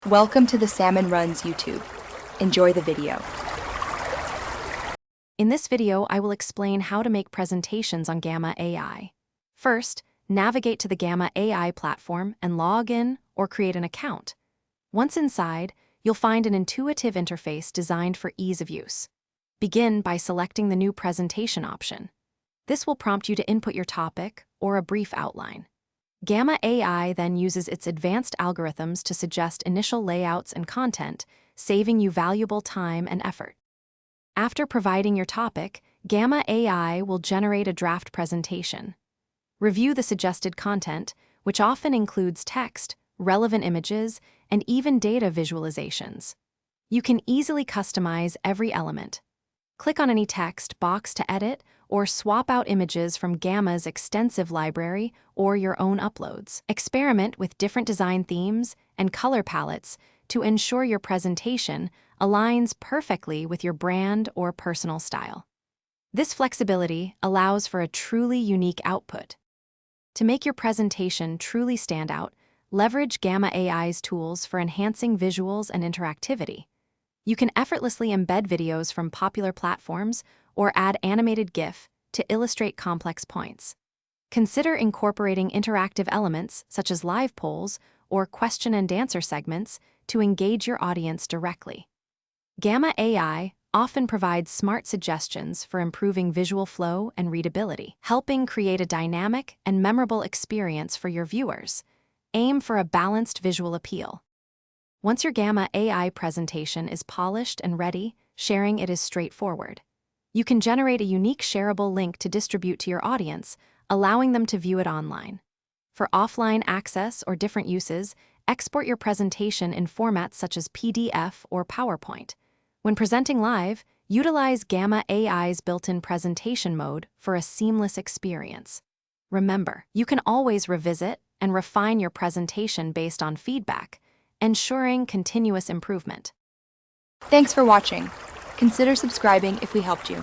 Welcome to the Salmon Runs YouTube. Enjoy the video. In this video, I will explain how to make presentations on Gamma AI. First, navigate to the Gamma AI platform and log in or create an account. Once inside, you'll find an intuitive interface designed for ease of use. Begin by selecting the new presentation option. This will prompt you to input your topic or a brief outline. Gamma AI then uses its advanced algorithms to suggest initial layouts and content, saving you valuable time and effort. After providing your topic, Gamma AI will generate a draft presentation. Review the suggested content, which often includes text, relevant images, and even data visualizations. You can easily customize every element. Click on any text box to edit or swap out images from Gamma's extensive library or your own uploads. Experiment with different design themes and color palettes to ensure your presentation aligns perfectly with your brand or personal style. This flexibility allows for a truly unique output. To make your presentation truly stand out, leverage Gamma AI's tools for enhancing visuals and interactivity. You can effortlessly embed videos from popular platforms or add animated GIF to illustrate complex points. Consider incorporating interactive elements such as live polls or question and answer segments to engage your audience directly. Gamma AI often provides smart suggestions for improving visual flow and readability, helping create a dynamic and memorable experience for your viewers. Aim for a balanced visual appeal. Once your Gamma AI presentation is polished and ready, sharing it is straightforward. You can generate a unique shareable link to distribute to your audience, allowing them to view it online. For offline access or different uses, export your presentation in formats such as PDF or PowerPoint. When presenting live, utilize Gamma AI's built-in presentation mode for a seamless experience. Remember, you can always revisit and refine your presentation based on feedback, ensuring continuous improvement. Thanks for watching. Consider subscribing if we helped you.